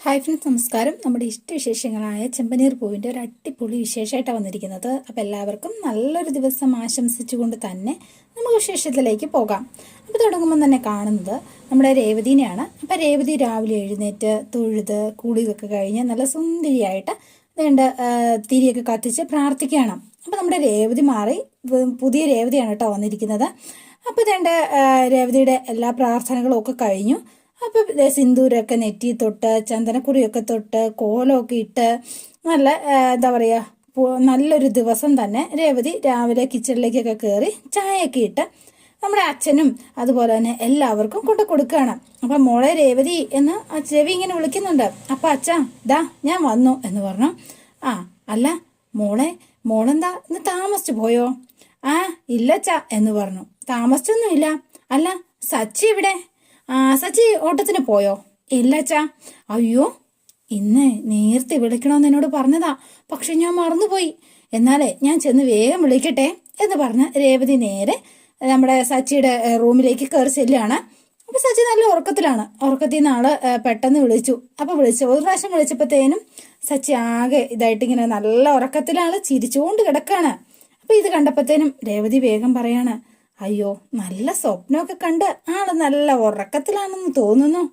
Hi friends, നമസ്കാരം. നമ്മുടെ ഇഷ്ടവിശേഷങ്ങളായ ചെമ്പനീർ പൂവിൻ്റെ ഒരു അടിപൊളി വിശേഷമായിട്ടാണ് വന്നിരിക്കുന്നത്. അപ്പോൾ എല്ലാവർക്കും നല്ലൊരു ദിവസം ആശംസിച്ചുകൊണ്ട് തന്നെ നമുക്ക് വിശേഷത്തിലേക്ക് പോകാം. അപ്പോൾ തുടങ്ങുമ്പോൾ തന്നെ കാണുന്നത് നമ്മുടെ രേവതിനെയാണ്. അപ്പോൾ രേവതി രാവിലെ എഴുന്നേറ്റ് തൊഴുത് കുളിയൊക്കെ കഴിഞ്ഞ് നല്ല സുന്ദരിയായിട്ട് വേണ്ട തിരിയൊക്കെ കത്തിച്ച് പ്രാർത്ഥിക്കുകയാണ്. അപ്പോൾ നമ്മുടെ രേവതി മാറി പുതിയ രേവതിയാണ് കേട്ടോ വന്നിരിക്കുന്നത്. അപ്പോൾ വേണ്ട രേവതിയുടെ എല്ലാ പ്രാർത്ഥനകളും ഒക്കെ കഴിഞ്ഞു. അപ്പോൾ സിന്ദൂരമൊക്കെ നെറ്റി തൊട്ട് ചന്ദനക്കുറിയൊക്കെ തൊട്ട് കോലമൊക്കെ ഇട്ട് നല്ല എന്താ പറയുക നല്ലൊരു ദിവസം തന്നെ രേവതി രാവിലെ കിച്ചണിലേക്കൊക്കെ കയറി ചായയൊക്കെ ഇട്ട് നമ്മുടെ അച്ഛനും അതുപോലെ തന്നെ എല്ലാവർക്കും കൊണ്ട് കൊടുക്കുകയാണ്. അപ്പം മോളെ രേവതി എന്ന് ചെവി ഇങ്ങനെ വിളിക്കുന്നുണ്ട്. അപ്പം അച്ഛാ ദാ ഞാൻ വന്നു എന്ന് പറഞ്ഞു. ആ അല്ല മോളെന്താ ഇന്ന് താമസിച്ചു പോയോ? ആ ഇല്ലച്ചാ എന്ന് പറഞ്ഞു. താമസിച്ചൊന്നുമില്ല. അല്ല സച്ചി ഇവിടെ? സച്ചി ഓട്ടത്തിന് പോയോ? ഇല്ലച്ചാ. അയ്യോ ഇന്ന് നേരത്തെ വിളിക്കണമെന്ന് എന്നോട് പറഞ്ഞതാ, പക്ഷെ ഞാൻ മറന്നുപോയി. എന്നാലേ ഞാൻ ചെന്ന് വേഗം വിളിക്കട്ടെ എന്ന് പറഞ്ഞ് രേവതി നേരെ നമ്മുടെ സച്ചിയുടെ റൂമിലേക്ക് കയറി ചെല്ലുകയാണ്. അപ്പൊ സച്ചി നല്ല ഉറക്കത്തിലാണ്. ഉറക്കത്തിൽ നിന്ന് ആള് പെട്ടെന്ന് വിളിച്ചു. അപ്പൊ ഒരു പ്രാവശ്യം വിളിച്ചപ്പോഴത്തേനും സച്ചി ആകെ ഇതായിട്ട് ഇങ്ങനെ നല്ല ഉറക്കത്തിലാണ്, ചിരിച്ചുകൊണ്ട് കിടക്കാണ്. അപ്പൊ ഇത് കണ്ടപ്പോഴത്തേനും രേവതി വേഗം പറയാണ്, അയ്യോ നല്ല സ്വപ്നമൊക്കെ കണ്ട് ആള് നല്ല ഉറക്കത്തിലാണെന്ന് തോന്നുന്നു.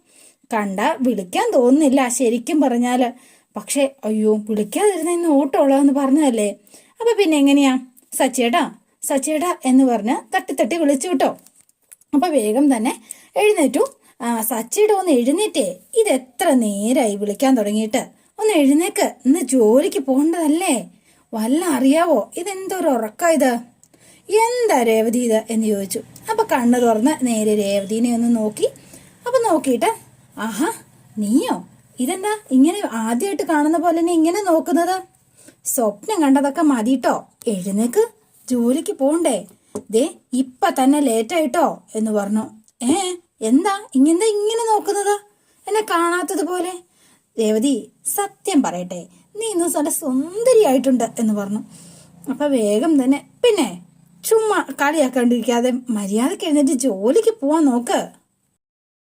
വിളിക്കാൻ തോന്നുന്നില്ല ശരിക്കും പറഞ്ഞാല്. പക്ഷെ അയ്യോ വിളിക്കാതിരുന്ന ഇന്ന് ഓട്ടമുള്ളതെന്ന് പറഞ്ഞതല്ലേ. അപ്പൊ പിന്നെ എങ്ങനെയാ സച്ചേട്ടാ എന്ന് പറഞ്ഞ് തട്ടി വിളിച്ചു കേട്ടോ. അപ്പൊ വേഗം തന്നെ എഴുന്നേറ്റു. സച്ചിയുടെ ഒന്ന് എഴുന്നേറ്റേ, ഇതെത്ര നേരായി വിളിക്കാൻ തുടങ്ങിയിട്ട്. ഒന്ന് എഴുന്നേക്ക്, ഇന്ന് ജോലിക്ക് പോകേണ്ടതല്ലേ. വല്ല അറിയാവോ ഇതെന്തോരു ഉറക്ക ഇത്? എന്താ രേവതി ഇത് എന്ന് ചോദിച്ചു. അപ്പൊ കണ്ണ് തുറന്ന് നേരെ രേവതിനെ ഒന്ന് നോക്കി. അപ്പൊ നോക്കിയിട്ട് ആഹാ നീയോ, ഇതെന്താ ഇങ്ങനെ ആദ്യമായിട്ട് കാണുന്ന പോലെ തന്നെ ഇങ്ങനെ നോക്കുന്നത്? സ്വപ്നം കണ്ടതൊക്കെ മതിട്ടോ, എഴുന്നേക്ക്, ജോലിക്ക് പോണ്ടേ. ദേ ഇപ്പൊ തന്നെ ലേറ്റായിട്ടോ എന്ന് പറഞ്ഞു. എന്താ ഇങ്ങനെ നോക്കുന്നത്, എന്നെ കാണാത്തതുപോലെ? രേവതി സത്യം പറയട്ടെ, നീ ഇന്ന് നല്ല സുന്ദരിയായിട്ടുണ്ട് എന്ന് പറഞ്ഞു. അപ്പൊ വേഗം തന്നെ പിന്നെ ചുമ്മാ കളിയാക്കാണ്ടിരിക്കാതെ മര്യാദക്ക് എഴുന്നേറ്റ് ജോലിക്ക് പോവാൻ നോക്ക്.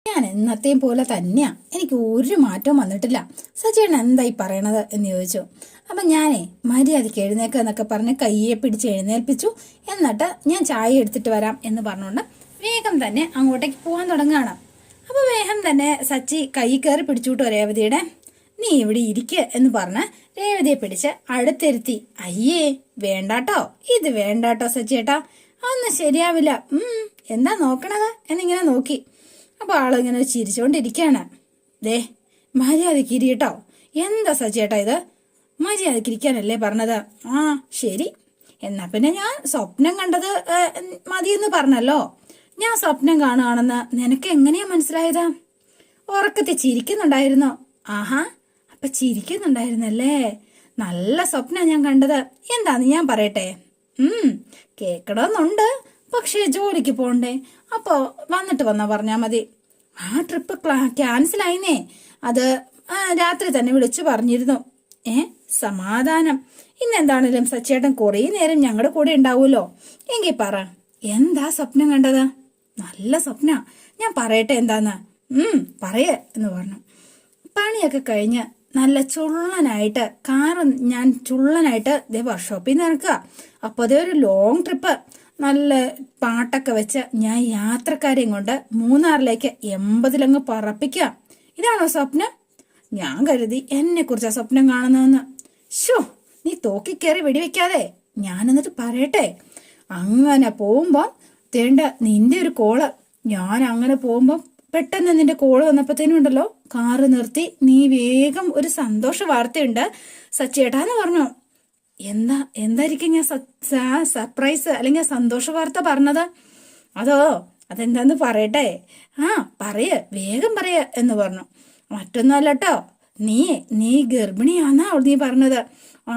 ഞാൻ എന്നത്തെയും പോലെ തന്നെയാ, എനിക്ക് ഒരു മാറ്റവും വന്നിട്ടില്ല. സച്ചിയേട്ടൻ എന്തായി പറയണത് എന്ന് ചോദിച്ചു. അപ്പൊ ഞാനേ മര്യാദക്ക് എഴുന്നേക്കുക എന്നൊക്കെ പറഞ്ഞ് കയ്യെ പിടിച്ച് എഴുന്നേൽപ്പിച്ചു. എന്നിട്ട് ഞാൻ ചായ എടുത്തിട്ട് വരാം എന്ന് പറഞ്ഞുകൊണ്ട് വേഗം തന്നെ അങ്ങോട്ടേക്ക് പോകാൻ തുടങ്ങുകയാണ്. അപ്പൊ വേഗം തന്നെ സച്ചി കൈ കയറി പിടിച്ചുവിട്ടോ രേവതിയുടെ. നീ ഇവിടെ ഇരിക്കുക എന്ന് പറഞ്ഞ് രേവതിയെ പിടിച്ച് അടുത്തിരുത്തി. അയ്യേ വേണ്ടാട്ടോ, ഇത് വേണ്ടാട്ടോ സച്ചിയേട്ടാ, അതൊന്നും ശരിയാവില്ല. എന്താ നോക്കണത് എന്നിങ്ങനെ നോക്കി. അപ്പൊ ആളിങ്ങനെ ചിരിച്ചോണ്ടിരിക്കാണ്. ദേ മര്യാദക്ക് ഇരിട്ടോ. എന്താ സച്ചിയേട്ടാ ഇത്? മര്യാദക്ക് ഇരിക്കാനല്ലേ പറഞ്ഞത്? ആ ശരി, എന്നാ പിന്നെ ഞാൻ സ്വപ്നം കണ്ടത് മതിയെന്ന് പറഞ്ഞല്ലോ. ഞാൻ സ്വപ്നം കാണുകയാണെന്ന് നിനക്ക് എങ്ങനെയാ മനസ്സിലായത്? ഉറക്കത്തിൽ ചിരിക്കുന്നുണ്ടായിരുന്നു. ആഹാ, അപ്പൊ ചിരിക്കുന്നുണ്ടായിരുന്നല്ലേ. നല്ല സ്വപ്ന ഞാൻ കണ്ടത്. എന്താന്ന് ഞാൻ പറയട്ടെ? കേക്കണമെന്നുണ്ട്, പക്ഷേ ജോലിക്ക് പോണ്ടേ. അപ്പോ വന്നിട്ട് പറഞ്ഞാ മതി. ആ ട്രിപ്പ് ക്യാൻസൽ ആയിന്നേ. അത് രാത്രി തന്നെ വിളിച്ചു പറഞ്ഞിരുന്നു. സമാധാനം. ഇന്നെന്താണേലും സച്ചേട്ടൻ കുറേ നേരം ഞങ്ങളുടെ കൂടെ ഉണ്ടാവുമല്ലോ. എങ്കിൽ പറ, എന്താ സ്വപ്നം കണ്ടത്? നല്ല സ്വപ്ന. ഞാൻ പറയട്ടെ എന്താന്ന്? പറയേ എന്ന് പറഞ്ഞു. പണിയൊക്കെ കഴിഞ്ഞ് നല്ല ചുള്ളനായിട്ട് ഞാൻ ചുള്ളനായിട്ട് ഇതേ വർക്ക്ഷോപ്പിൽ നിന്ന് ഇറക്കുക. അപ്പോൾ അതേ ഒരു ലോങ് ട്രിപ്പ് നല്ല പാട്ടൊക്കെ വെച്ച് ഞാൻ യാത്രക്കാരെയും കൊണ്ട് മൂന്നാറിലേക്ക് 80 പറപ്പിക്കാം. ഇതാണോ സ്വപ്നം? ഞാൻ കരുതി എന്നെ കുറിച്ചാ സ്വപ്നം കാണുന്നതെന്ന്. നീ തോക്കിക്കേറി വെടിവെക്കാതെ, ഞാൻ എന്നിട്ട് പറയട്ടെ. അങ്ങനെ പോകുമ്പോ തേണ്ട നിന്റെ ഒരു കോള്. ഞാൻ അങ്ങനെ പോകുമ്പോ പെട്ടെന്ന് നിന്റെ കോള് വന്നപ്പോഴത്തേനും ഉണ്ടല്ലോ, കാറ് നിർത്തി നീ വേഗം ഒരു സന്തോഷ വാർത്തയുണ്ട് സച്ചേട്ടാന്ന് പറഞ്ഞു. എന്തായിരിക്കും ഞാൻ സർപ്രൈസ് അല്ലെങ്കിൽ സന്തോഷ വാർത്ത പറഞ്ഞത്? അതെന്താന്ന് പറയട്ടെ? വേഗം പറയ എന്ന് പറഞ്ഞു. മറ്റൊന്നുമല്ലോ, നീ ഗർഭിണിയാന്നാ നീ പറഞ്ഞത്.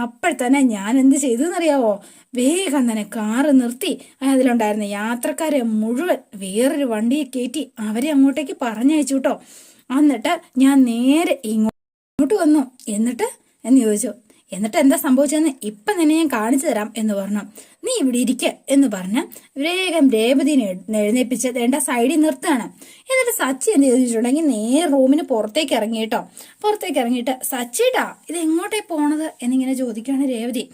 അപ്പോഴത്തന്നെ ഞാൻ എന്ത് ചെയ്തെന്നറിയാവോ? വേഗം തന്നെ കാറ് നിർത്തി അതിലുണ്ടായിരുന്ന യാത്രക്കാരെ മുഴുവൻ വേറൊരു വണ്ടിയെ കയറ്റി അവരെ അങ്ങോട്ടേക്ക് പറഞ്ഞയച്ചു കേട്ടോ. എന്നിട്ട് ഞാൻ നേരെ ഇങ്ങോട്ട് വന്നു. എന്നിട്ട് എന്ന് ചോദിച്ചു. എന്നിട്ട് എന്താ സംഭവിച്ചതെന്ന് ഇപ്പം തന്നെ ഞാൻ കാണിച്ചു തരാം എന്ന് പറഞ്ഞു. നീ ഇവിടെ ഇരിക്ക എന്ന് പറഞ്ഞ് വേഗം രേവതിനെ എഴുന്നേപ്പിച്ച് വേണ്ട സൈഡിൽ നിർത്തുകയാണ്. എന്നിട്ട് സച്ചി എന്ത് ചോദിച്ചിട്ടുണ്ടെങ്കിൽ നേരെ റൂമിന് പുറത്തേക്ക് ഇറങ്ങിയിട്ടോ. പുറത്തേക്ക് ഇറങ്ങിയിട്ട് സച്ചിട്ടാ ഇത് എങ്ങോട്ടേ പോണത് എന്നിങ്ങനെ ചോദിക്കുകയാണ് രേവതി.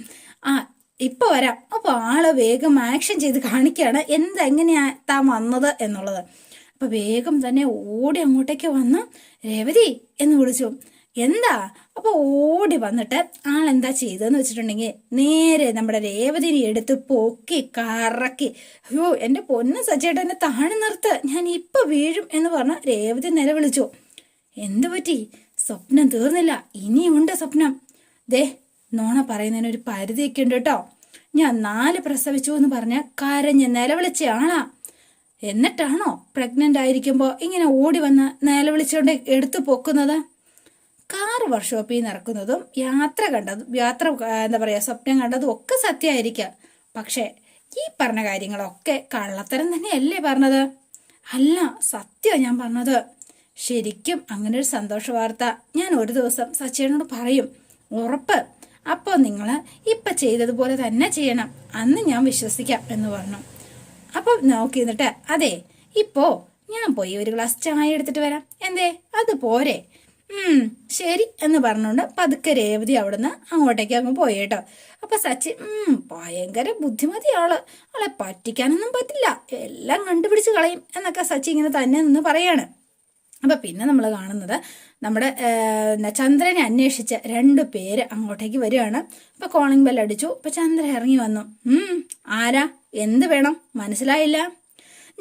ആ ഇപ്പൊ വരാം. അപ്പൊ ആള് വേഗം ആക്ഷൻ ചെയ്ത് കാണിക്കുകയാണ് എങ്ങനെയാ താൻ വന്നത് എന്നുള്ളത്. അപ്പൊ വേഗം തന്നെ ഓടി അങ്ങോട്ടേക്ക് വന്ന് രേവതി എന്ന് വിളിച്ചു. എന്താ? അപ്പൊ ഓടി വന്നിട്ട് ആളെന്താ ചെയ്തതെന്ന് വെച്ചിട്ടുണ്ടെങ്കിൽ നേരെ നമ്മുടെ രേവതിനെ എടുത്ത് പൊക്കി കറക്കി. അയ്യോ എന്റെ പൊന്ന് സച്ചേട്ട എന്നെ താഴെ നിർത്ത്, ഞാൻ ഇപ്പൊ വീഴും എന്ന് പറഞ്ഞ രേവതി നിലവിളിച്ചു. എന്തു പറ്റി? സ്വപ്നം തീർന്നില്ല, ഇനിയുണ്ട് സ്വപ്നം. ദേ നോണ പറയുന്നതിനൊരു പരിധിയൊക്കെ ഉണ്ട് കേട്ടോ. ഞാൻ 4 പ്രസവിച്ചു എന്ന് പറഞ്ഞ കരഞ്ഞ് നിലവിളിച്ച ആളാ. എന്നിട്ടാണോ പ്രഗ്നന്റ് ആയിരിക്കുമ്പോ ഇങ്ങനെ ഓടി വന്ന് നിലവിളിച്ചോണ്ട് എടുത്തു പൊക്കുന്നത്? കാർ വർക്ക്ഷോപ്പിൽ നിന്ന് ഇറക്കുന്നതും എന്താ പറയാ സ്വപ്നം കണ്ടതും ഒക്കെ സത്യമായിരിക്കാം. പക്ഷെ ഈ പറഞ്ഞ കാര്യങ്ങളൊക്കെ കള്ളത്തരം തന്നെയല്ലേ പറഞ്ഞത്? അല്ല, സത്യമാണ് ഞാൻ പറഞ്ഞത്. ശരിക്കും അങ്ങനെ ഒരു സന്തോഷ വാർത്ത ഞാൻ ഒരു ദിവസം സച്ചിനോട് പറയും, ഉറപ്പ്. അപ്പോൾ നിങ്ങൾ ഇപ്പം ചെയ്തതുപോലെ തന്നെ ചെയ്യണം, അന്ന് ഞാൻ വിശ്വസിക്കാം എന്ന് പറഞ്ഞു. അപ്പം നോക്കി നിന്നിട്ട് അതെ ഇപ്പോ ഞാൻ പോയി ഒരു ഗ്ലാസ് ചായ എടുത്തിട്ട് വരാം, എന്തേ അത് പോരെ? ശരി എന്ന് പറഞ്ഞുകൊണ്ട് പതുക്കെ രേവതി അവിടുന്ന് അങ്ങോട്ടേക്ക് അങ്ങ് പോയി കേട്ടോ. അപ്പൊ സച്ചി ഭയങ്കര ബുദ്ധിമതി ആളെ പറ്റിക്കാനൊന്നും പറ്റില്ല, എല്ലാം കണ്ടുപിടിച്ച് കളയും എന്നൊക്കെ സച്ചി ഇങ്ങനെ തന്നെ നിന്ന് പറയാണ്. അപ്പൊ പിന്നെ നമ്മൾ കാണുന്നത് നമ്മുടെ ചന്ദ്രനെ അന്വേഷിച്ച 2 പേര് അങ്ങോട്ടേക്ക് വരികയാണ്. അപ്പൊ കോളിംഗ് ബെൽ അടിച്ചു. അപ്പൊ ചന്ദ്രൻ ഇറങ്ങി വന്നു. ആരാ? എന്ത് വേണം? മനസ്സിലായില്ല.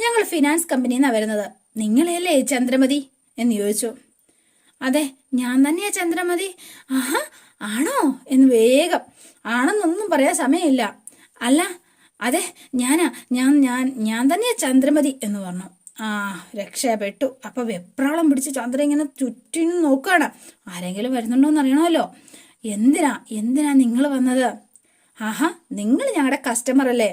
ഞങ്ങൾ ഫിനാൻസ് കമ്പനിയിൽ നിന്നാണ് വരുന്നത്. നിങ്ങളല്ലേ ചന്ദ്രമതി എന്ന് ചോദിച്ചു. അതെ ഞാൻ തന്നെയാ ചന്ദ്രമതി. ആഹാ ആണോ എന്ന് വേഗം. ആണെന്നൊന്നും പറയാൻ സമയമില്ല. അല്ല അതെ ഞാൻ തന്നെയാ ചന്ദ്രമതി എന്ന് പറഞ്ഞു. രക്ഷപ്പെട്ടു. അപ്പൊ വെപ്രാളം പിടിച്ച് ചന്ദ്രൻ ഇങ്ങനെ ചുറ്റിനും നോക്കുകയാണ്, ആരെങ്കിലും വരുന്നുണ്ടോന്ന് അറിയണമല്ലോ. എന്തിനാ നിങ്ങൾ വന്നത്? ആഹാ നിങ്ങൾ ഞങ്ങളുടെ കസ്റ്റമർ അല്ലേ?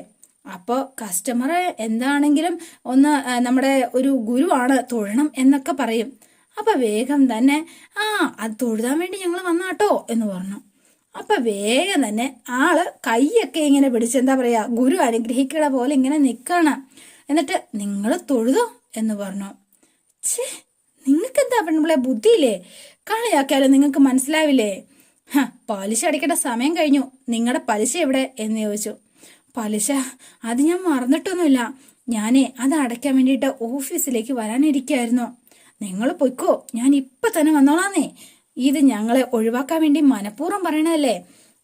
അപ്പോൾ കസ്റ്റമർ എന്താണെങ്കിലും ഒന്ന് നമ്മുടെ ഒരു ഗുരുവാണ്, തൊഴണം എന്നൊക്കെ പറയും. അപ്പൊ വേഗം തന്നെ അത് തൊഴുതാൻ വേണ്ടി ഞങ്ങൾ വന്നാട്ടോ എന്ന് പറഞ്ഞു. അപ്പൊ വേഗം തന്നെ ആള് കൈയൊക്കെ ഇങ്ങനെ പിടിച്ച് എന്താ പറയാ ഗുരു അനുഗ്രഹിക്കണ പോലെ ഇങ്ങനെ നിൽക്കണം. എന്നിട്ട് നിങ്ങൾ തൊഴുതോ എന്ന് പറഞ്ഞു. നിങ്ങൾക്ക് എന്താ പെണ്ണുപിള്ളെ ബുദ്ധിയില്ലേ? കളിയാക്കിയാലും നിങ്ങൾക്ക് മനസ്സിലാവില്ലേ? പലിശ അടയ്ക്കേണ്ട സമയം കഴിഞ്ഞു, നിങ്ങളുടെ പലിശ എവിടെ എന്ന് ചോദിച്ചു. പലിശ അത് ഞാൻ മറന്നിട്ടൊന്നുമില്ല, ഞാനേ അത് അടയ്ക്കാൻ വേണ്ടിയിട്ട് ഓഫീസിലേക്ക് വരാനിരിക്കായിരുന്നു. നിങ്ങൾ പൊയ്ക്കോ, ഞാൻ ഇപ്പൊ തന്നെ വന്നോളാന്നേ. ഇത് ഞങ്ങളെ ഒഴിവാക്കാൻ വേണ്ടി മനഃപൂർവ്വം പറയണല്ലേ.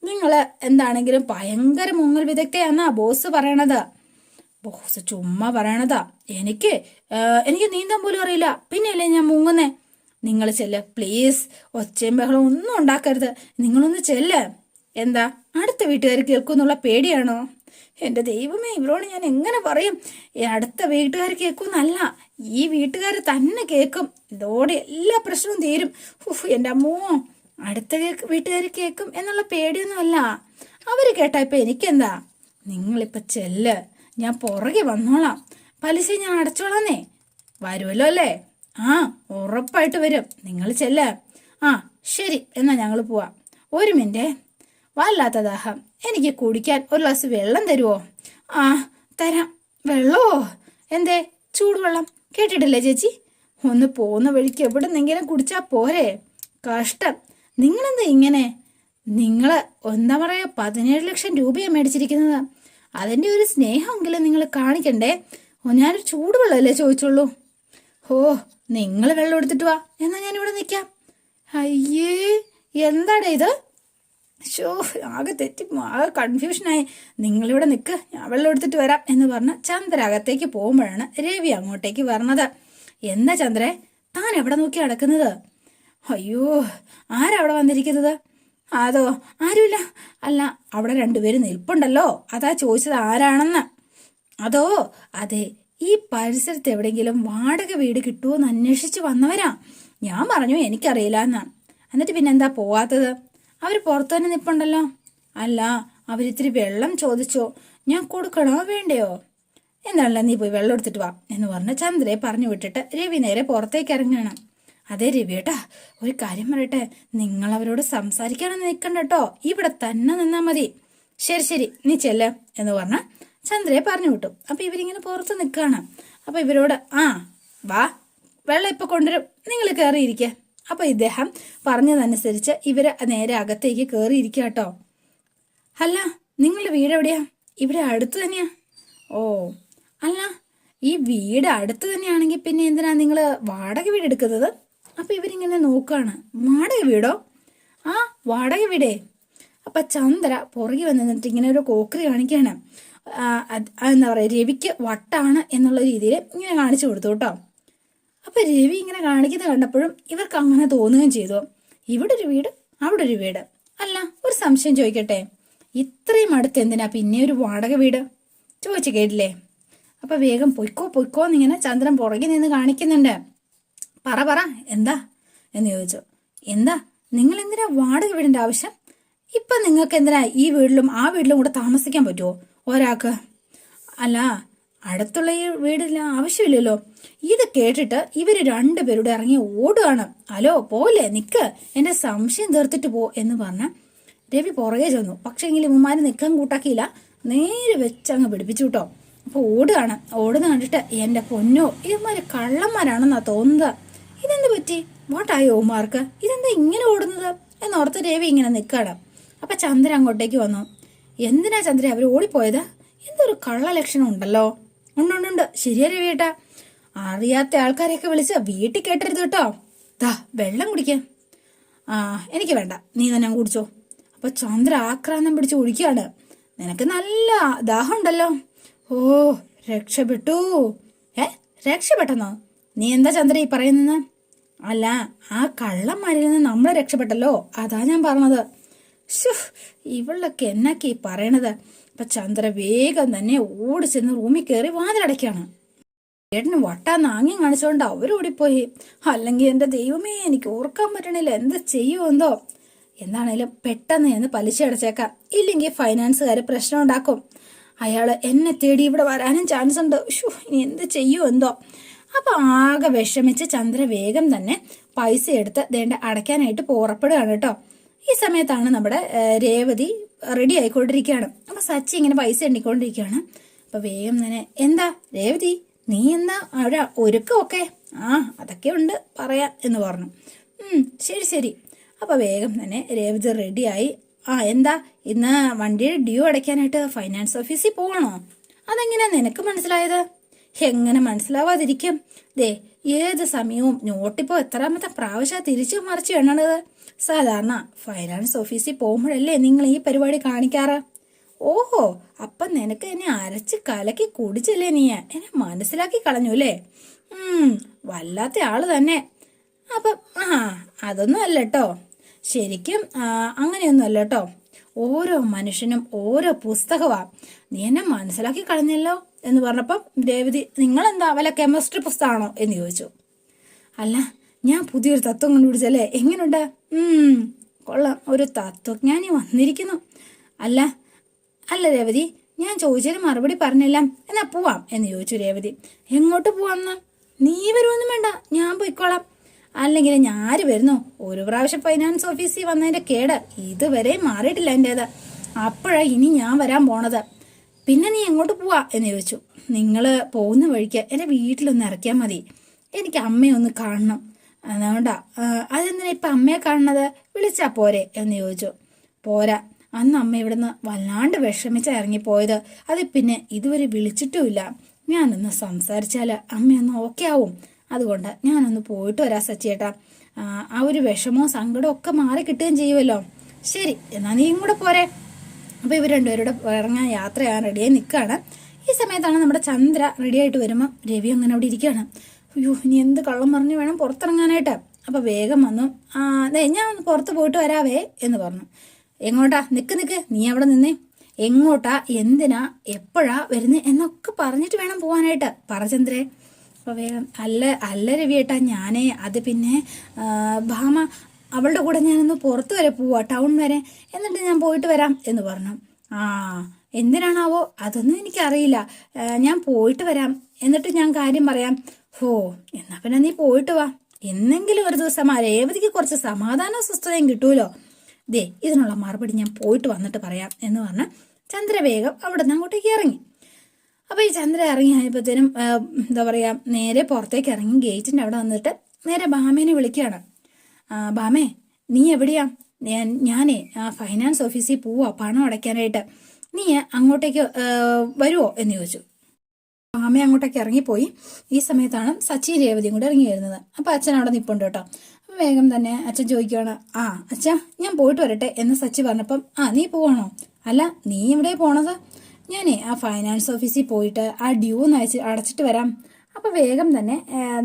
നിങ്ങള് എന്താണെങ്കിലും ഭയങ്കര മുങ്ങൽ വിദഗ്ധയാന്നാ ബോസ് പറയണത്. ബോസ് ചുമ്മാ പറയണതാ. എനിക്ക് നീന്താൻ പോലും അറിയില്ല, പിന്നെയല്ലേ ഞാൻ മുങ്ങുന്നേ. നിങ്ങൾ ചെല്ല് പ്ലീസ്, ഒച്ചയും ബഹളം ഒന്നും ഉണ്ടാക്കരുത്. നിങ്ങളൊന്ന് ചെല്ല്. എന്താ അടുത്ത വീട്ടുകാർ കേൾക്കുന്നുള്ള പേടിയാണോ? എൻ്റെ ദൈവമേ, ഇവരോട് ഞാൻ എങ്ങനെ പറയും? അടുത്ത വീട്ടുകാർ കേൾക്കുമെന്നല്ല, ഈ വീട്ടുകാർ തന്നെ കേൾക്കും. ഇതോടെ എല്ലാ പ്രശ്നവും തീരും. എൻ്റെ അമ്മോ, അടുത്ത വീട്ടുകാർ കേൾക്കും എന്നുള്ള പേടിയൊന്നുമല്ല. അവര് കേട്ടാ ഇപ്പൊ എനിക്കെന്താ? നിങ്ങളിപ്പൊ ചെല്ല്, ഞാൻ പുറകെ വന്നോളാം. പലിശ ഞാൻ അടച്ചോളാന്നേ. വരുമല്ലോ അല്ലേ? ഉറപ്പായിട്ട് വരും. നിങ്ങൾ ചെല്ല്. ശരി എന്നാ ഞങ്ങൾ പോവാം. 1 മിനിറ്റ്, വല്ലാത്ത ദാഹം, എനിക്ക് കുടിക്കാൻ ഒരു ഗ്ലാസ് വെള്ളം തരുമോ? തരാം. വെള്ളമോ? എന്തേ ചൂടുവെള്ളം? കേട്ടിട്ടില്ലേ ചേച്ചി? ഒന്ന് പോകുന്ന വഴിക്ക് എവിടെന്നെങ്കിലും കുടിച്ചാ പോരെ? കഷ്ടം, നിങ്ങളെന്താ ഇങ്ങനെ? നിങ്ങൾ എന്താ പറയാ 17 ലക്ഷം രൂപയാണ് മേടിച്ചിരിക്കുന്നത്. അതിൻ്റെ ഒരു സ്നേഹമെങ്കിലും നിങ്ങൾ കാണിക്കണ്ടേ? ഞാനൊരു ചൂടുവെള്ളമല്ലേ ചോദിച്ചുള്ളൂ. നിങ്ങൾ വെള്ളം എടുത്തിട്ട് വാ, എന്നാ ഞാനിവിടെ നിൽക്കാം. അയ്യേ, എന്താടേ ഇത്? ആകെ തെറ്റി, ആകെ കൺഫ്യൂഷനായി. നിങ്ങളിവിടെ നിൽക്ക്, ഞാൻ വെള്ളം എടുത്തിട്ട് വരാം എന്ന് പറഞ്ഞ് ചന്ദ്ര അകത്തേക്ക് പോകുമ്പോഴാണ് രവി അങ്ങോട്ടേക്ക് വരണത്. എന്താ ചന്ദ്രേ, താൻ എവിടെ നോക്കി നടക്കുന്നത്? അയ്യോ, ആരവിടെ വന്നിരിക്കുന്നത്? അതോ ആരുമില്ല. അല്ല, അവിടെ 2 പേര് നിൽപ്പുണ്ടല്ലോ, അതാ ചോദിച്ചത് ആരാണെന്ന്. അതോ അതെ, ഈ പരിസരത്ത് എവിടെയെങ്കിലും വാടക വീട് കിട്ടുമോ എന്ന് അന്വേഷിച്ച് വന്നവരാ. ഞാൻ പറഞ്ഞു എനിക്കറിയില്ല എന്നാ. എന്നിട്ട് പിന്നെന്താ പോവാത്തത്? അവർ പുറത്തു തന്നെ നിൽപ്പുണ്ടല്ലോ. അല്ല, അവരിത്തിരി വെള്ളം ചോദിച്ചോ, ഞാൻ കൊടുക്കണോ വേണ്ടയോ? എന്താണല്ലോ, നീ പോയി വെള്ളം എടുത്തിട്ട് വാ എന്ന് പറഞ്ഞ് ചന്ദ്രയെ പറഞ്ഞു വിട്ടിട്ട് രവി നേരെ പുറത്തേക്ക് ഇറങ്ങണം. അതെ രവിയേട്ടാ, ഒരു കാര്യം പറയട്ടെ, നിങ്ങൾ അവരോട് സംസാരിക്കാനൊന്നും നിൽക്കണ്ട കേട്ടോ, ഇവിടെ തന്നെ നിന്നാ മതി. ശരി ശരി, നീ ചെല്ല എന്ന് പറഞ്ഞ ചന്ദ്രയെ പറഞ്ഞു വിട്ടു. അപ്പൊ ഇവരിങ്ങനെ പുറത്ത് നിൽക്കുകയാണ്. അപ്പൊ ഇവരോട് വാ, വെള്ളം ഇപ്പൊ കൊണ്ടുവരും, നിങ്ങൾ കയറിയിരിക്ക. അപ്പൊ ഇദ്ദേഹം പറഞ്ഞതനുസരിച്ച് ഇവര് നേരെ അകത്തേക്ക് കയറിയിരിക്കുക കേട്ടോ. അല്ല, നിങ്ങളുടെ വീട് എവിടെയാ? ഇവിടെ അടുത്ത് തന്നെയാ? ഓ, അല്ല, ഈ വീട് അടുത്ത് തന്നെയാണെങ്കിൽ പിന്നെ എന്തിനാ നിങ്ങൾ വാടക വീട് എടുക്കുന്നത്? അപ്പൊ ഇവരിങ്ങനെ നോക്കാണ്. വാടക വീടോ? ആ, വാടക വീടേ. അപ്പൊ ചന്ദ്ര പുറകെ വന്നിട്ട് ഇങ്ങനെ ഒരു കോക്കറി കാണിക്കാണ്. എന്താ പറയുക, രവിക്ക് വട്ടാണ് എന്നുള്ള രീതിയിൽ ഇങ്ങനെ കാണിച്ചു കൊടുത്തു കേട്ടോ. അപ്പൊ രവി ഇങ്ങനെ കാണിക്കുന്നത് കണ്ടപ്പോഴും ഇവർക്ക് അങ്ങനെ തോന്നുകയും ചെയ്തു. ഇവിടെ ഒരു വീട്, അവിടെ ഒരു വീട്. അല്ല, ഒരു സംശയം ചോദിക്കട്ടെ, ഇത്രയും അടുത്ത് എന്തിനാ പിന്നെ ഒരു വാടക വീട്? ചോദിച്ചു കേട്ടില്ലേ? അപ്പൊ വേഗം പൊയ്ക്കോ പൊയ്ക്കോ എന്നിങ്ങനെ ചന്ദ്രൻ പുറകെ നിന്ന് കാണിക്കുന്നുണ്ട്. പറ എന്താ എന്ന് ചോദിച്ചു. എന്താ, നിങ്ങൾ എന്തിനാ വാടക വീടിന്റെ ആവശ്യം? ഇപ്പൊ നിങ്ങൾക്ക് എന്തിനാ ഈ വീട്ടിലും ആ വീട്ടിലും കൂടെ താമസിക്കാൻ പറ്റുമോ ഒരാൾക്ക്? അല്ല, അടുത്തുള്ള ഈ വീടില്ല ആവശ്യമില്ലല്ലോ. ഇത് കേട്ടിട്ട് ഇവര് രണ്ടുപേരുടെ ഇറങ്ങി ഓടുകയാണ്. ഹലോ, പോലെ നിക്ക്, എന്റെ സംശയം തീർത്തിട്ട് പോ എന്ന് പറഞ്ഞ രവി പുറകെ ചെന്നു. പക്ഷെങ്കിൽ ഇവന്മാര് നിൽക്കാൻ കൂട്ടാക്കിയില്ല, നേരെ വെച്ചങ്ങ് പിടിപ്പിച്ചു കേട്ടോ. അപ്പൊ ഓടുകയാണ്. ഓടുന്ന കണ്ടിട്ട് എന്റെ പൊന്നോ, ഇവന്മാര് കള്ളന്മാരാണെന്നാ തോന്നുന്നത്. ഇതെന്ത് പറ്റി? വാട്ടായോ ഉമാർക്ക്? ഇതെന്താ ഇങ്ങനെ ഓടുന്നത് എന്നോർത്ത് രവി ഇങ്ങനെ നിൽക്കാണ്. അപ്പൊ ചന്ദ്ര അങ്ങോട്ടേക്ക് വന്നു. എന്തിനാ ചന്ദ്ര അവർ ഓടിപ്പോയത്? എന്തൊരു കള്ള ലക്ഷണം ഉണ്ടല്ലോ. ഉണ്ട്, ശരിയാ രവിയേട്ടാ. അറിയാത്ത ആൾക്കാരെയൊക്കെ വിളിച്ച് വീട്ടിൽ കേട്ടരുത് കേട്ടോ. ദാ വെള്ളം കുടിക്കാം. എനിക്ക് വേണ്ട, നീ തന്നെ കുടിച്ചോ. അപ്പൊ ചന്ദ്ര ആക്രാന്തം പിടിച്ച് കുടിക്കുകയാണ്. നിനക്ക് നല്ല ദാഹം ഉണ്ടല്ലോ. ഓ, രക്ഷപ്പെട്ടു. രക്ഷപ്പെട്ടെന്നോ? നീ എന്താ ചന്ദ്ര ഈ പറയുന്നത്? അല്ല, ആ കള്ളന്മാരിൽ നിന്ന് നമ്മൾ രക്ഷപ്പെട്ടല്ലോ, അതാ ഞാൻ പറഞ്ഞത്. ഇവളൊക്കെ എന്നൊക്കെ ഈ പറയണത്? അപ്പൊ ചന്ദ്ര വേഗം തന്നെ ഓടി ചെന്ന് റൂമിൽ കയറി വാതിലടയ്ക്കാണ്. ചേട്ടന് വട്ടാന്ന് ആംഗ്യം കാണിച്ചോണ്ട് അവരോടിപ്പോയി. അല്ലെങ്കിൽ എന്റെ ദൈവമേ, എനിക്ക് ഓർക്കാൻ പറ്റണില്ല, എന്ത് ചെയ്യുമെന്തോ. എന്താണേലും പെട്ടെന്ന് എന്ന് പലിശ അടച്ചേക്കാം, ഇല്ലെങ്കിൽ ഫൈനാൻസുകാർ പ്രശ്നം ഉണ്ടാക്കും. അയാള് എന്നെ തേടി ഇവിടെ വരാനും ചാൻസ് ഉണ്ട്. ഇനി എന്ത് ചെയ്യുമോ എന്തോ. അപ്പൊ ആകെ വിഷമിച്ച് ചന്ദ്ര വേഗം തന്നെ പൈസ എടുത്ത് ദേണ്ട അടയ്ക്കാനായിട്ട് പുറപ്പെടുകയാണ് കേട്ടോ. ഈ സമയത്താണ് നമ്മുടെ രേവതി റെഡി ആയിക്കൊണ്ടിരിക്കുകയാണ്. അപ്പൊ സച്ചി ഇങ്ങനെ പൈസ എണ്ണിക്കൊണ്ടിരിക്കുകയാണ്. അപ്പൊ വേഗം തന്നെ, എന്താ രേവതി, നീ എന്താ അവിടെ ഒരുക്കമൊക്കെ? അതൊക്കെ ഉണ്ട് പറയാം എന്ന് പറഞ്ഞു. ശരി ശരി. അപ്പൊ വേഗം തന്നെ രേവതി റെഡിയായി. എന്താ, ഇന്ന് വണ്ടിയുടെ ഡ്യൂ അടയ്ക്കാനായിട്ട് ഫൈനാൻസ് ഓഫീസിൽ പോകണോ? അതെങ്ങനെയാ നിനക്ക് മനസ്സിലായത്? എങ്ങനെ മനസ്സിലാവാതിരിക്കും? ഏത് സമയവും നോട്ടിപ്പോ എത്രാമത്തെ പ്രാവശ്യം തിരിച്ചു മറിച്ച് എണ്ണണത്? സാധാരണ ഫൈനാൻസ് ഓഫീസിൽ പോകുമ്പോഴല്ലേ നിങ്ങൾ ഈ പരിപാടി കാണിക്കാറ്. ഓഹോ, അപ്പൊ നിനക്ക് എന്നെ അരച്ച് കലക്കി കുടിച്ചല്ലേ നീ? എന്നെ മനസ്സിലാക്കി കളഞ്ഞു അല്ലേ? വല്ലാത്ത ആള് തന്നെ. അപ്പം അതൊന്നും അല്ല കേട്ടോ, ശരിക്കും അങ്ങനെയൊന്നും അല്ല കേട്ടോ. ഓരോ മനുഷ്യനും ഓരോ പുസ്തകമാ. നീ എന്നെ മനസ്സിലാക്കി കളഞ്ഞല്ലോ എന്ന് പറഞ്ഞപ്പം രേവതി, നിങ്ങളെന്താ വല്ല കെമിസ്ട്രി പുസ്തകമാണോ എന്ന് ചോദിച്ചു. അല്ല, ഞാൻ പുതിയൊരു തത്വം കണ്ടുപിടിച്ചല്ലേ, എങ്ങനെയുണ്ട്? കൊള്ളാം, ഒരു തത്വജ്ഞാനി വന്നിരിക്കുന്നു. അല്ല രേവതി, ഞാൻ ചോദിച്ചതിന് മറുപടി പറഞ്ഞില്ല. എന്നാ പോവാം എന്ന് ചോദിച്ചു രേവതി. എങ്ങോട്ട് പോവാന്ന്? നീ വരുമൊന്നും വേണ്ട, ഞാൻ പോയിക്കോളാം. അല്ലെങ്കിൽ ഞാര് വരുന്നു? ഒരു പ്രാവശ്യം ഫൈനാൻസ് ഓഫീസിൽ വന്നതിന്റെ കേട് ഇതുവരെ മാറിയിട്ടില്ല എന്റേത്. അപ്പോഴാ ഇനി ഞാൻ വരാൻ പോണത്. പിന്നെ നീ എങ്ങോട്ട് പോവാ എന്ന് ചോദിച്ചു. നിങ്ങള് പോകുന്ന വഴിക്ക് എന്റെ വീട്ടിലൊന്ന് ഇറക്കിയാൽ മതി, എനിക്ക് അമ്മയൊന്ന് കാണണം. അതുകൊണ്ടാ. അതെന്തിനാ ഇപ്പൊ അമ്മയെ കാണുന്നത്? വിളിച്ചാ പോരെ എന്ന് ചോദിച്ചു. പോരാ, അന്ന് അമ്മ ഇവിടുന്ന് വല്ലാണ്ട് വിഷമിച്ചാ ഇറങ്ങിപ്പോയത്. അത് പിന്നെ ഇതുവരെ വിളിച്ചിട്ടുമില്ല. ഞാനൊന്ന് സംസാരിച്ചാല് അമ്മയൊന്ന് ഓക്കെ ആവും. അതുകൊണ്ട് ഞാനൊന്ന് പോയിട്ട് വരാം സച്ചിയേട്ടാ. ആ ഒരു വിഷമവും സങ്കടവും ഒക്കെ മാറി കിട്ടുകയും ചെയ്യുമല്ലോ. ശരി, എന്നാ നീയും കൂടെ പോരെ. അപ്പൊ ഇവർ രണ്ടുപേരുടെ ഇറങ്ങാൻ യാത്ര ചെയ്യാൻ റെഡിയായി നിൽക്കുകയാണ്. ഈ സമയത്താണ് നമ്മുടെ ചന്ദ്ര റെഡിയായിട്ട് വരുമ്പോൾ രവി അങ്ങനെ അവിടെ ഇരിക്കുകയാണ്. അയ്യോ, ഇനി എന്ത് കള്ളം പറഞ്ഞു വേണം പുറത്തിറങ്ങാനായിട്ട്. അപ്പൊ വേഗം വന്നു. ഞാൻ ഒന്ന് പുറത്ത് പോയിട്ട് വരാവേ എന്ന് പറഞ്ഞു. എങ്ങോട്ടാ? നിക്ക്, നീ അവിടെ നിന്നേ. എങ്ങോട്ടാ, എന്തിനാ, എപ്പോഴാ വരുന്നേ എന്നൊക്കെ പറഞ്ഞിട്ട് വേണം പോവാനായിട്ട്. പറ ചന്ദ്രേ. അപ്പൊ വേഗം, അല്ല രവിയേട്ടാ, ഞാനേ അത് പിന്നെ ഭാമ അവളുടെ കൂടെ ഞാനൊന്ന് പുറത്ത് വരെ പോവാ, ടൗൺ വരെ, എന്നിട്ട് ഞാൻ പോയിട്ട് വരാം എന്ന് പറഞ്ഞു. എന്തിനാണാവോ? അതൊന്നും എനിക്കറിയില്ല. ഞാൻ പോയിട്ട് വരാം, എന്നിട്ട് ഞാൻ കാര്യം പറയാം. എന്നാ പിന്നെ നീ പോയിട്ട് വാ. എന്നെങ്കിലും ഒരു ദിവസം ആ രേവതിക്ക് കുറച്ച് സമാധാന സ്വസ്ഥതയും കിട്ടുമല്ലോ. ദേ ഇതിനുള്ള മറുപടി ഞാൻ പോയിട്ട് വന്നിട്ട് പറയാം എന്ന് പറഞ്ഞ് ചന്ദ്ര വേഗം അവിടെ നിന്ന് അങ്ങോട്ടേക്ക് ഇറങ്ങി. അപ്പോൾ ഈ ചന്ദ്ര ഇറങ്ങി ആയപ്പോഴത്തേനും എന്താ പറയുക, നേരെ പുറത്തേക്ക് ഇറങ്ങി ഗേറ്റിൻ്റെ അവിടെ വന്നിട്ട് നേരെ ഭാമേനെ വിളിക്കുകയാണ്. ഭാമേ, നീ എവിടെയാ? ഞാനേ ഫൈനാൻസ് ഓഫീസിൽ പോവാ പണം അടയ്ക്കാനായിട്ട്. നീ അങ്ങോട്ടേക്ക് വരുമോ എന്ന് ചോദിച്ചു. ഭാമ അങ്ങോട്ടേക്ക് ഇറങ്ങിപ്പോയി. ഈ സമയത്താണ് സച്ചി രേവതിയും കൂടെ ഇറങ്ങി വരുന്നത്. അപ്പോൾ അച്ഛൻ അവിടെ നിൽപ്പുണ്ട് കേട്ടോ. അപ്പം വേഗം തന്നെ അച്ഛൻ ചോദിക്കുകയാണ്, അച്ഛാ ഞാൻ പോയിട്ട് വരട്ടെ എന്ന് സച്ചി പറഞ്ഞപ്പം, നീ പോവാണോ? അല്ല, നീ എവിടെ പോണത്? ഞാനേ ആ ഫൈനാൻസ് ഓഫീസിൽ പോയിട്ട് ആ ഡ്യൂ ഒന്ന് അടച്ചിട്ട് വരാം. അപ്പോൾ വേഗം തന്നെ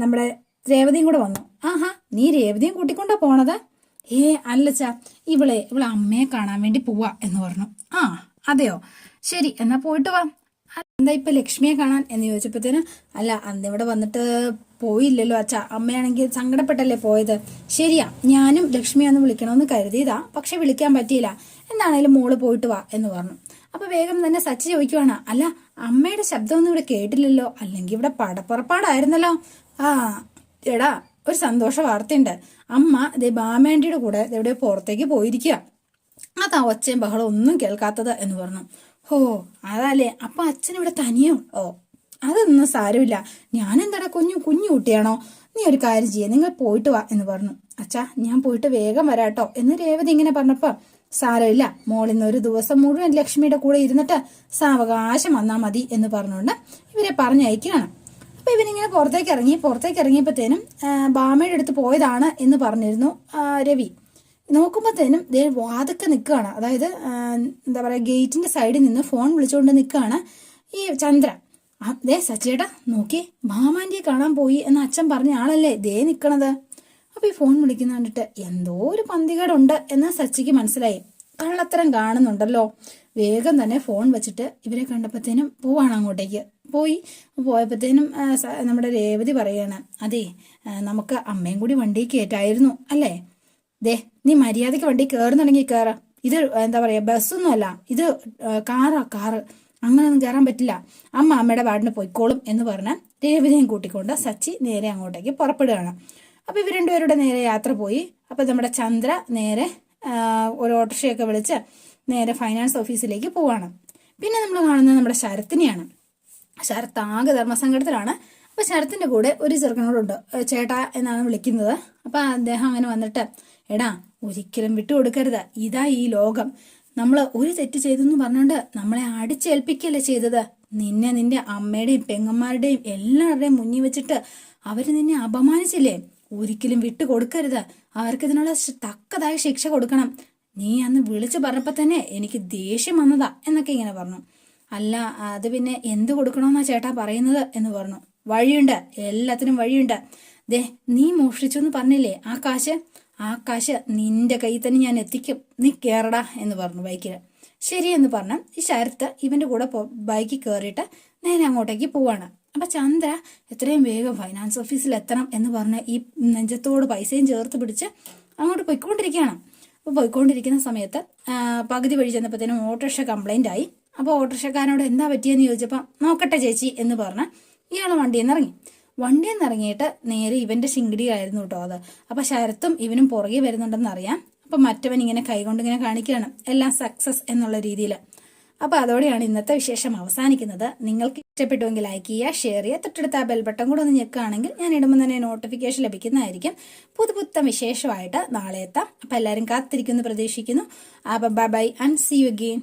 നമ്മുടെ രേവതിയും കൂടെ വന്നു. നീ രേവതിയും കൂട്ടിക്കൊണ്ടാ പോണത്? അല്ലച്ചാ, ഇവളെ അമ്മയെ കാണാൻ വേണ്ടി പോവാ എന്ന് പറഞ്ഞു. അതെയോ, ശരി എന്നാ പോയിട്ട് വാ. എന്താ ഇപ്പൊ ലക്ഷ്മിയെ കാണാൻ എന്ന് ചോദിച്ചപ്പോഴത്തേന്, അല്ല അന്ന് ഇവിടെ വന്നിട്ട് പോയില്ലല്ലോ അച്ഛാ, അമ്മയാണെങ്കിൽ സങ്കടപ്പെട്ടല്ലേ പോയത്. ശരിയാ, ഞാനും ലക്ഷ്മിയെ ഒന്ന് വിളിക്കണമെന്ന് കരുതിയതാ, പക്ഷെ വിളിക്കാൻ പറ്റിയില്ല. എന്താണേലും മോള് പോയിട്ട് വാ എന്ന് പറഞ്ഞു. അപ്പൊ വേഗം തന്നെ സച്ചി ചോദിക്കുവാണ്, അല്ല അമ്മയുടെ ശബ്ദമൊന്നും ഇവിടെ കേട്ടില്ലല്ലോ, അല്ലെങ്കിൽ ഇവിടെ പടപ്പുറപ്പാടായിരുന്നല്ലോ. എടാ ഒരു സന്തോഷ വാർത്തയുണ്ട്. അമ്മ ദേ ബാമേണ്ടിയുടെ കൂടെ എവിടെയോ പുറത്തേക്ക് പോയിരിക്കുക. അതാ ഒച്ചയും ബഹളം ഒന്നും കേൾക്കാത്തത് എന്ന് പറഞ്ഞു. അതല്ലേ, അപ്പൊ അച്ഛൻ ഇവിടെ തനിയോ? അതൊന്നും സാരമില്ല, ഞാനെന്താടാ കുഞ്ഞു കുട്ടിയാണോ? നീ ഒരു കാര്യം ചെയ്യേ, നിങ്ങൾ പോയിട്ട് വാ എന്ന് പറഞ്ഞു. അച്ഛാ ഞാൻ പോയിട്ട് വേഗം വരാട്ടോ എന്ന് രേവതി ഇങ്ങനെ പറഞ്ഞപ്പോ, സാരമില്ല മോളിന്ന് ഒരു ദിവസം മുഴുവൻ ലക്ഷ്മിയുടെ കൂടെ ഇരുന്നിട്ട് സാവകാശം വന്നാ മതി എന്ന് പറഞ്ഞുകൊണ്ട് ഇവരെ പറഞ്ഞയക്കുകയാണ്. അപ്പൊ ഇവനിങ്ങനെ പുറത്തേക്ക് ഇറങ്ങിയപ്പോഴത്തേനും ബാമയുടെ അടുത്ത് പോയതാണ് എന്ന് പറഞ്ഞിരുന്നു രവി. നോക്കുമ്പോഴത്തേനും ദേ വാതൊക്കെ നിൽക്കുകയാണ്. അതായത് എന്താ പറയുക, ഗേറ്റിന്റെ സൈഡിൽ നിന്ന് ഫോൺ വിളിച്ചുകൊണ്ട് നിൽക്കുകയാണ് ഈ ചന്ദ്ര. ദേ സച്ചേട്ടാ നോക്കി, ഭാമാന്റിയെ കാണാൻ പോയി എന്ന് അച്ഛൻ പറഞ്ഞ ആളല്ലേ ദേ നിൽക്കണത്. അപ്പൊ ഈ ഫോൺ വിളിക്കുന്ന കണ്ടിട്ട് എന്തോ ഒരു പന്തികേടുണ്ട് എന്ന് സച്ചിക്ക് മനസ്സിലായി. കള്ളത്തരം കാണുന്നുണ്ടല്ലോ. വേഗം തന്നെ ഫോൺ വെച്ചിട്ട് ഇവരെ കണ്ടപ്പോഴത്തേനും പോവാണ് അങ്ങോട്ടേക്ക്. പോയപ്പോഴത്തേനും നമ്മുടെ രേവതി പറയാണ്, അതെ നമുക്ക് അമ്മയും കൂടി വണ്ടി കയറ്റായിരുന്നു അല്ലേ? ദേ നീ മര്യാദയ്ക്ക് വണ്ടി കയറുന്നുണ്ടെങ്കിൽ കയറ. ഇത് എന്താ പറയുക, ബസ്സൊന്നും അല്ല, ഇത് കാറ്. അങ്ങനെയൊന്നും കയറാൻ പറ്റില്ല. അമ്മയുടെ പാടിന് പോയിക്കോളും എന്ന് പറഞ്ഞ് രേവതിയും കൂട്ടിക്കൊണ്ട് സച്ചി നേരെ അങ്ങോട്ടേക്ക് പുറപ്പെടുകയാണ്. അപ്പോൾ ഇവർ രണ്ടുപേരുടെ നേരെ യാത്ര പോയി. അപ്പോൾ നമ്മുടെ ചന്ദ്ര നേരെ ഒരു ഓട്ടോറിക്ഷയൊക്കെ വിളിച്ച് നേരെ ഫൈനാൻസ് ഓഫീസിലേക്ക് പോവാണ്. പിന്നെ നമ്മൾ കാണുന്നത് നമ്മുടെ ശരത്തിനെയാണ്. ശരത്ത് ആകെ ധർമ്മസങ്കടത്തിലാണ്. അപ്പോൾ ശരത്തിൻ്റെ കൂടെ ഒരു ചെറുക്കനോടുണ്ട്, ചേട്ടാ എന്നാണ് വിളിക്കുന്നത്. അപ്പോൾ അദ്ദേഹം അങ്ങനെ വന്നിട്ട്, എടാ ഒരിക്കലും വിട്ടുകൊടുക്കരുത്, ഇതാ ഈ ലോകം. നമ്മൾ ഒരു തെറ്റ് ചെയ്തെന്ന് പറഞ്ഞുകൊണ്ട് നമ്മളെ അടിച്ചേൽപ്പിക്കല്ലേ ചെയ്തത്. നിന്നെ നിന്റെ അമ്മയുടെയും പെങ്ങന്മാരുടെയും എല്ലാവരുടെയും മുന്നിൽ വെച്ചിട്ട് അവർ നിന്നെ അപമാനിച്ചില്ലേ. ഒരിക്കലും വിട്ടുകൊടുക്കരുത്, അവർക്ക് ഇതിനുള്ള തക്കതായ ശിക്ഷ കൊടുക്കണം. നീ അന്ന് വിളിച്ചു പറഞ്ഞപ്പോൾ തന്നെ എനിക്ക് ദേഷ്യം വന്നതാ എന്നൊക്കെ ഇങ്ങനെ പറഞ്ഞു. അല്ല അത് പിന്നെ എന്ത് കൊടുക്കണമെന്നാ ചേട്ടാ പറയുന്നത് എന്ന് പറഞ്ഞു. വഴിയുണ്ട്, എല്ലാത്തിനും വഴിയുണ്ട്. ദേ നീ മോഷ്ടിച്ചു എന്ന് പറഞ്ഞില്ലേ ആ കാശ് നിന്റെ കയ്യിൽ തന്നെ ഞാൻ എത്തിക്കും, നീ കയറടാ എന്ന് പറഞ്ഞു ബൈക്കിൽ. ശരി എന്ന് പറഞ്ഞ് ഈ ശരത്ത് ഇവന്റെ കൂടെ ബൈക്കിൽ കയറിയിട്ട് നേരെ അങ്ങോട്ടേക്ക് പോവാണ്. അപ്പൊ ചന്ദ്ര എത്രയും വേഗം ഫൈനാൻസ് ഓഫീസിൽ എത്തണം എന്ന് പറഞ്ഞ് ഈ നെഞ്ചത്തോട് പൈസയും ചേർത്ത് പിടിച്ച് അങ്ങോട്ട് പോയിക്കൊണ്ടിരിക്കുകയാണ്. അപ്പോൾ പോയിക്കൊണ്ടിരിക്കുന്ന സമയത്ത് പകുതി വഴി ചെന്നപ്പോഴത്തേനും ഓട്ടോറിക്ഷ കംപ്ലൈന്റ് ആയി. അപ്പോൾ ഓട്ടോറിക്ഷക്കാരനോട് എന്താ പറ്റിയെന്ന് ചോദിച്ചപ്പോൾ നോക്കട്ടെ ചേച്ചി എന്ന് പറഞ്ഞ് ഇയാൾ വണ്ടിയിൽ നിന്ന് ഇറങ്ങിയിട്ട് നേരെ ഇവന്റെ ശിങ്കിടിയായിരുന്നു കേട്ടോ അത്. അപ്പോൾ ശരത്തും ഇവനും പുറകെ വരുന്നുണ്ടെന്ന് അറിയാം. അപ്പം മറ്റവൻ ഇങ്ങനെ കൈകൊണ്ട് ഇങ്ങനെ കാണിക്കുകയാണ്, എല്ലാം സക്സസ് എന്നുള്ള രീതിയിൽ. അപ്പോൾ അതോടെയാണ് ഇന്നത്തെ വിശേഷം അവസാനിക്കുന്നത്. നിങ്ങൾക്ക് ഇഷ്ടപ്പെട്ടുവെങ്കിൽ ലൈക്ക് ചെയ്യുക, ഷെയർ ചെയ്യുക, തൊട്ടടുത്ത ആ ബെൽ ബട്ടൺ കൂടെ ഒന്ന് ഞെക്കുകയാണെങ്കിൽ ഞാൻ ഇടുമ്പോൾ തന്നെ നോട്ടിഫിക്കേഷൻ ലഭിക്കുന്നതായിരിക്കും. പുതുപുത്തൻ വിശേഷമായിട്ട് നാളെ എത്താം. അപ്പോൾ എല്ലാവരും കാത്തിരിക്കുന്നു, പ്രതീക്ഷിക്കുന്നു. അപ്പോൾ bye and see you again.